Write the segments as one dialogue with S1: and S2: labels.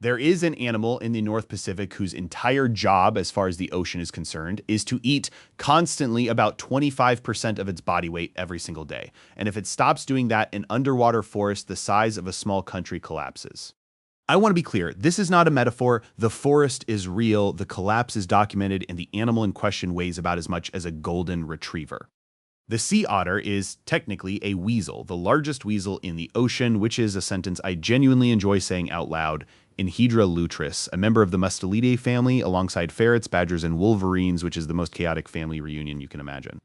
S1: There is an animal in the North Pacific whose entire job, as far as the ocean is concerned, is to eat constantly about 25% of its body weight every single day. And if it stops doing that, an underwater forest the size of a small country collapses. I want to be clear, this is not a metaphor. The forest is real, the collapse is documented, and the animal in question weighs about as much as a golden retriever. The sea otter is technically a weasel, the largest weasel in the ocean, which is a sentence I genuinely enjoy saying out loud. Inhedra lutris, a member of the Mustelidae family alongside ferrets, badgers, and wolverines, which is the most chaotic family reunion you can imagine.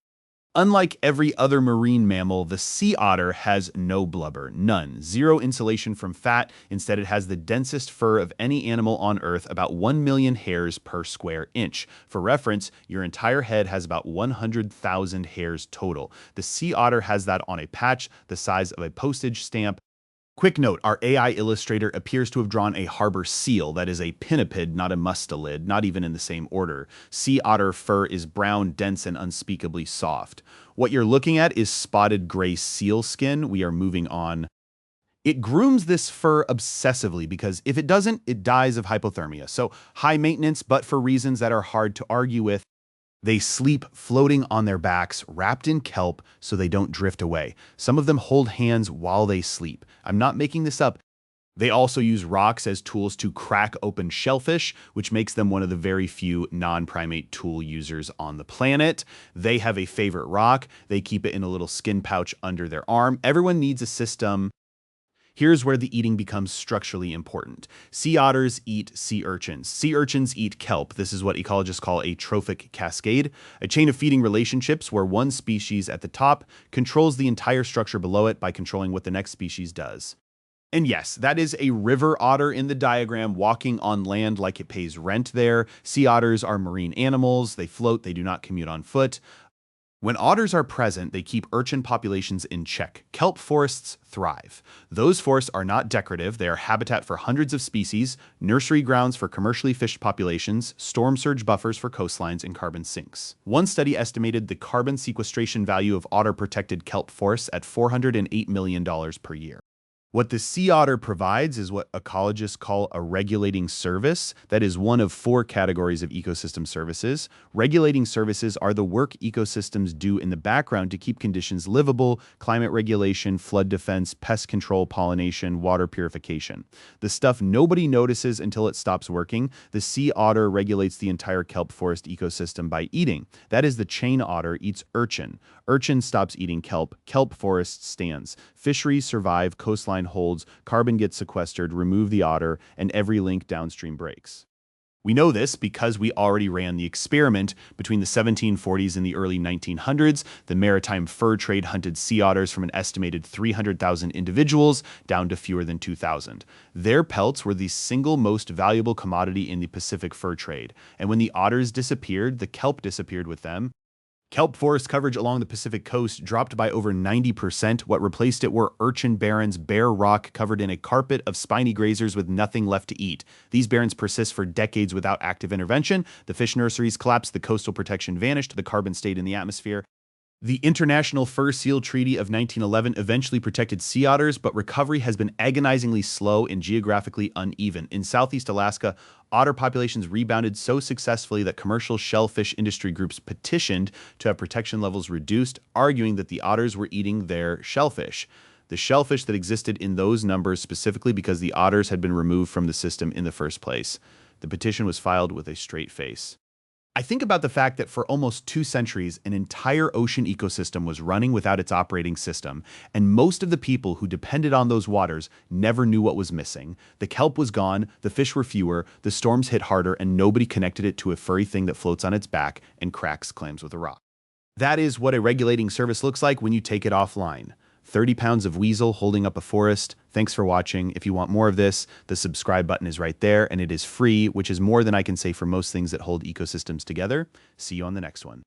S1: Unlike every other marine mammal, the sea otter has no blubber, none, zero insulation from fat. Instead, it has the densest fur of any animal on Earth, about 1 million hairs per square inch. For reference, your entire head has about 100,000 hairs total. The sea otter has that on a patch the size of a postage stamp. Quick note, our AI illustrator appears to have drawn a harbor seal, that is a pinniped, not a mustelid, not even in the same order. Sea otter fur is brown, dense, and unspeakably soft. What you're looking at is spotted gray seal skin. We are moving on. It grooms this fur obsessively because if it doesn't, it dies of hypothermia. So high maintenance, but for reasons that are hard to argue with. They sleep floating on their backs, wrapped in kelp so they don't drift away. Some of them hold hands while they sleep. I'm not making this up. They also use rocks as tools to crack open shellfish, which makes them one of the very few non-primate tool users on the planet. They have a favorite rock. They keep it in a little skin pouch under their arm. Everyone needs a system. Here's where the eating becomes structurally important. Sea otters eat sea urchins. Sea urchins eat kelp. This is what ecologists call a trophic cascade, a chain of feeding relationships where one species at the top controls the entire structure below it by controlling what the next species does. And yes, that is a river otter in the diagram walking on land like it pays rent there. Sea otters are marine animals. They float. They do not commute on foot. When otters are present, they keep urchin populations in check. Kelp forests thrive. Those forests are not decorative. They are habitat for hundreds of species, nursery grounds for commercially fished populations, storm surge buffers for coastlines, and carbon sinks. One study estimated the carbon sequestration value of otter-protected kelp forests at $408 million per year. What the sea otter provides is what ecologists call a regulating service. That is one of 4 categories of ecosystem services. Regulating services are the work ecosystems do in the background to keep conditions livable: climate regulation, flood defense, pest control, pollination, water purification. The stuff nobody notices until it stops working. The sea otter regulates the entire kelp forest ecosystem by eating. That is, the chain otter eats urchin. Urchin stops eating kelp. Kelp forest stands. Fisheries survive, coastline holds, carbon gets sequestered, remove the otter, and every link downstream breaks. We know this because we already ran the experiment between the 1740s and the early 1900s. The maritime fur trade hunted sea otters from an estimated 300,000 individuals down to fewer than 2,000. Their pelts were the single most valuable commodity in the Pacific fur trade. And when the otters disappeared, the kelp disappeared with them. Kelp forest coverage along the Pacific coast dropped by over 90%. What replaced it were urchin barrens, bare rock covered in a carpet of spiny grazers with nothing left to eat. These barrens persist for decades without active intervention. The fish nurseries collapsed, the coastal protection vanished, the carbon stayed in the atmosphere. The International Fur Seal Treaty of 1911 eventually protected sea otters, but recovery has been agonizingly slow and geographically uneven. In Southeast Alaska, otter populations rebounded so successfully that commercial shellfish industry groups petitioned to have protection levels reduced, arguing that the otters were eating their shellfish. The shellfish that existed in those numbers specifically because the otters had been removed from the system in the first place. The petition was filed with a straight face. I think about the fact that for almost 2 centuries, an entire ocean ecosystem was running without its operating system, and most of the people who depended on those waters never knew what was missing. The kelp was gone, the fish were fewer, the storms hit harder, and nobody connected it to a furry thing that floats on its back and cracks clams with a rock. That is what a regulating service looks like when you take it offline. 30 pounds of weasel holding up a forest. Thanks for watching. If you want more of this, the subscribe button is right there, and it is free, which is more than I can say for most things that hold ecosystems together. See you on the next one.